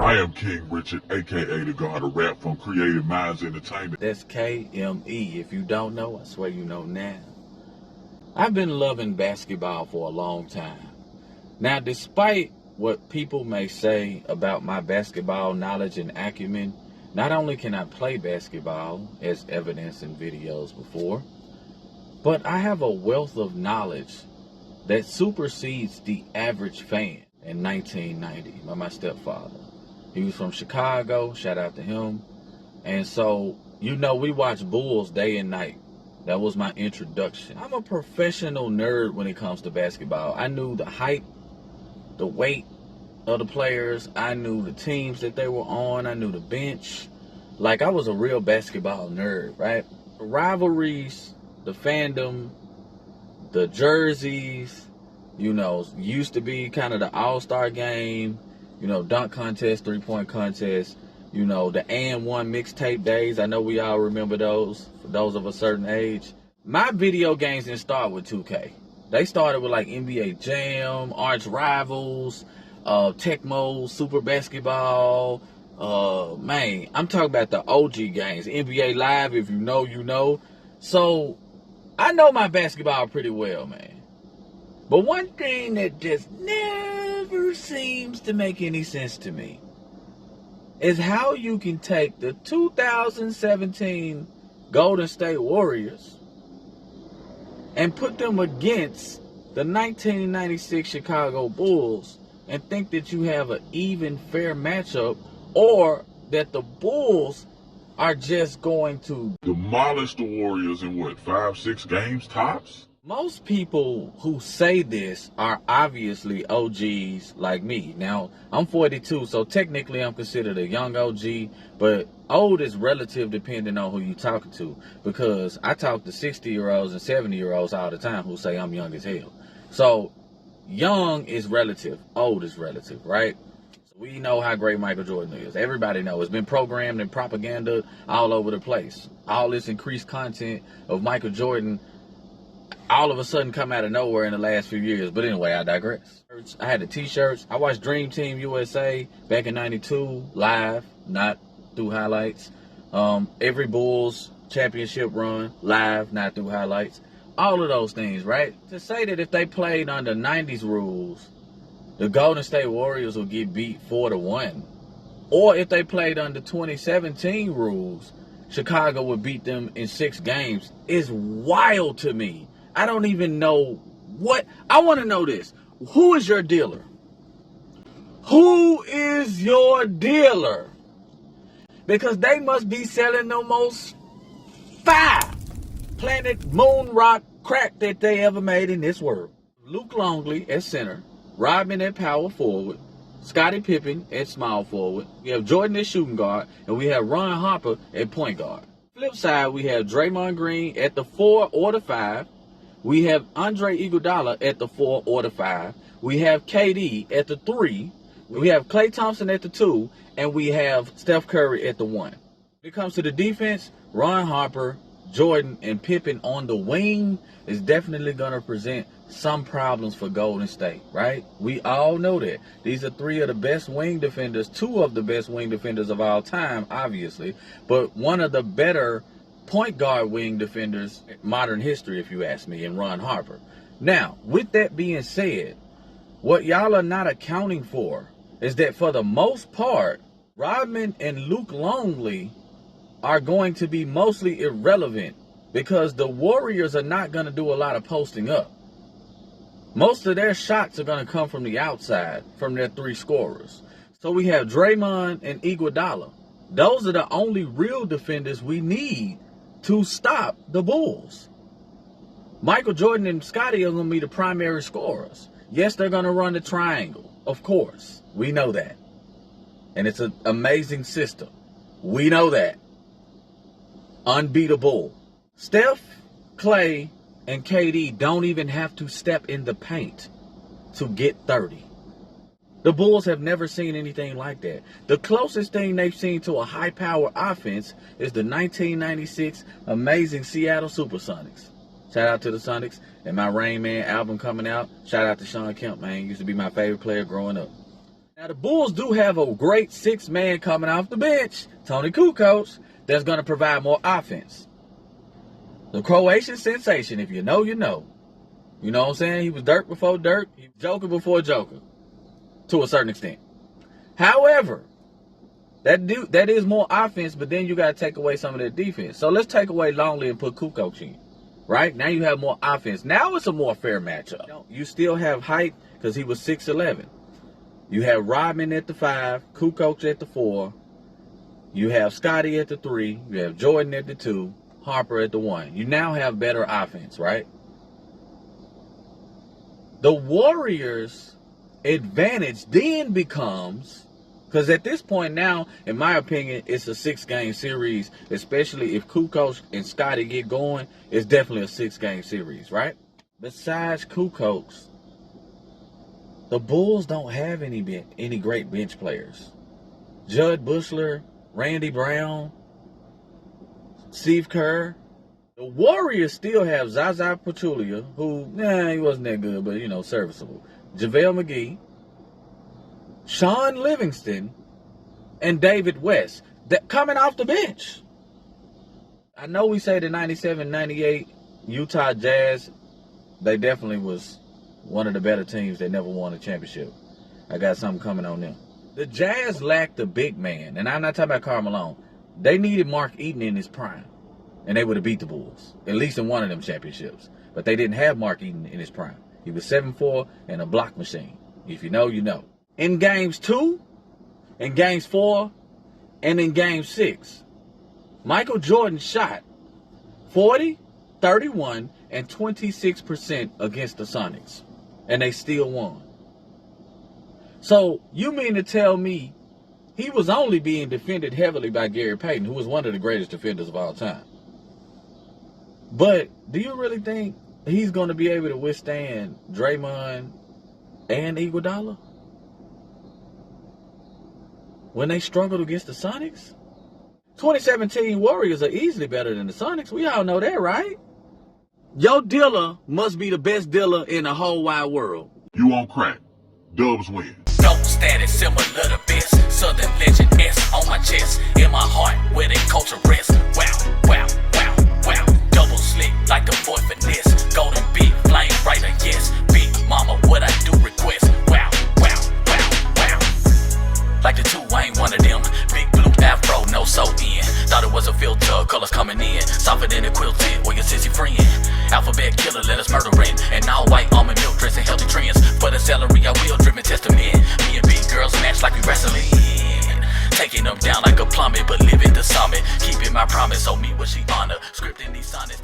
I am King Richard, aka the God of Rap from Creative Minds Entertainment. That's KME. If you don't know, I swear you know now. I've been loving basketball for a long time. Now, despite what people may say about my basketball knowledge and acumen, not only can I play basketball, as evidenced in videos before, but I have a wealth of knowledge that supersedes the average fan. In 1990, by my stepfather. He was from Chicago, shout out to him. And so, you know, we watch Bulls day and night. That was my introduction. I'm a professional nerd when it comes to basketball. I knew the height, the weight of the players. I knew the teams that they were on. I knew the bench. Like, I was a real basketball nerd, right? The rivalries, the fandom, the jerseys, you know, used to be kind of the all-star game, you know, dunk contest, three-point contest, you know, the and one mixtape days. I know we all remember those, for those of a certain age. My video games didn't start with 2K. They started with like NBA Jam, Arch Rivals, Tecmo, Super Basketball. Man, I'm talking about the OG games. NBA Live, if you know, you know. So, I know my basketball pretty well, man. But one thing that just never seems to make any sense to me is how you can take the 2017 Golden State Warriors and put them against the 1996 Chicago Bulls and think that you have an even fair matchup, or that the Bulls are just going to demolish the Warriors in what, 5-6 games tops? Most people who say this are obviously OGs like me. Now, I'm 42, so technically I'm considered a young OG, but old is relative depending on who you're talking to, because I talk to 60-year-olds and 70-year-olds all the time who say I'm young as hell. So, young is relative, old is relative, right? So we know how great Michael Jordan is. Everybody knows. It's been programmed and propaganda all over the place. All this increased content of Michael Jordan all of a sudden come out of nowhere in the last few years. But anyway, I digress. I had the t-shirts. I watched Dream Team USA back in 92 live, not through highlights. Every Bulls championship run live, not through highlights. All of those things, right? To say that if they played under 90s rules, the Golden State Warriors would get beat 4-1. Or if they played under 2017 rules, Chicago would beat them in 6 games is wild to me. I don't even know what. I want to know this. Who is your dealer? Who is your dealer? Because they must be selling the most fire planet moon rock crack that they ever made in this world. Luke Longley at center, Rodman at power forward, Scottie Pippen at small forward. We have Jordan at shooting guard, and we have Ron Harper at point guard. Flip side, we have Draymond Green at the 4 or the 5. We have Andre Iguodala at the 4 or the 5. We have KD at the 3. We have Klay Thompson at the 2. And we have Steph Curry at the 1. When it comes to the defense, Ron Harper, Jordan, and Pippen on the wing is definitely going to present some problems for Golden State, right? We all know that. These are 3 of the best wing defenders, 2 of the best wing defenders of all time, obviously. But one of the better point guard wing defenders in modern history, if you ask me, in Ron Harper. Now, with that being said, what y'all are not accounting for is that for the most part, Rodman and Luke Longley are going to be mostly irrelevant because the Warriors are not going to do a lot of posting up. Most of their shots are going to come from the outside, from their 3 scorers. So we have Draymond and Iguodala. Those are the only real defenders we need to stop the Bulls. Michael Jordan and Scottie are going to be the primary scorers. Yes, they're going to run the triangle. Of course. We know that. And it's an amazing system. We know that. Unbeatable. Steph, Klay, and KD don't even have to step in the paint to get 30. The Bulls have never seen anything like that. The closest thing they've seen to a high-power offense is the 1996 amazing Seattle Supersonics. Shout out to the Sonics and my Rain Man album coming out. Shout out to Sean Kemp, man. He used to be my favorite player growing up. Now, the Bulls do have a great sixth man coming off the bench, Tony Kukoc, that's going to provide more offense. The Croatian sensation, if you know, you know. You know what I'm saying? He was Dirk before Dirk. He was Joker before Joker, to a certain extent. However, that is more offense, but then you got to take away some of that defense. So let's take away Longley and put Kukoc in. Right? Now you have more offense. Now it's a more fair matchup. You still have height because he was 6'11". You have Rodman at the 5, Kukoc at the 4. You have Scotty at the 3. You have Jordan at the 2, Harper at the 1. You now have better offense, right? The Warriors' advantage then becomes, because at this point now, in my opinion, it's a 6-game series, especially if Kukoc and Scotty get going, it's definitely a 6-game series, right? Besides Kukoc, the Bulls don't have any great bench players. Judd Bushler, Randy Brown, Steve Kerr. The Warriors still have Zaza Pachulia, who, he wasn't that good, but, serviceable. JaVale McGee, Sean Livingston, and David West, that coming off the bench. I know we say the 97-98 Utah Jazz, they definitely was one of the better teams that never won a championship. I got something coming on them. The Jazz lacked a big man, and I'm not talking about Karl Malone. They needed Mark Eaton in his prime, and they would have beat the Bulls, at least in one of them championships. But they didn't have Mark Eaton in his prime. He was 7'4" and a block machine. If you know, you know. In games 2, in games 4, and in game 6, Michael Jordan shot 40, 31, and 26% against the Sonics. And they still won. So, you mean to tell me he was only being defended heavily by Gary Payton, who was one of the greatest defenders of all time. But, do you really think he's going to be able to withstand Draymond and Iguodala when they struggled against the Sonics? 2017 Warriors are easily better than the Sonics. We all know that, right? Your dealer must be the best dealer in the whole wide world. You on crack. Dubs win. Dope status similar to best. Southern legend S on my chest. In my heart where they culture rest. Wow, wow, wow, wow. Double slick like the boy finesse. Golden big flame brighter, yes. Big mama, what I do request. Wow, wow, wow, wow. Like the 2, I ain't one of them. Big blue afro, no so in. Thought it was a filter, colors coming in. Softer than a quilted or your sissy friend. Alphabet killer, let us murdering. And all white almond milk dressing healthy trends. For the celery, I will driven testament. Me and big girls match like we wrestling. Taking them down like a plummet, but living the summit. Keeping my promise, so me what she honor. Scripting these sonnets.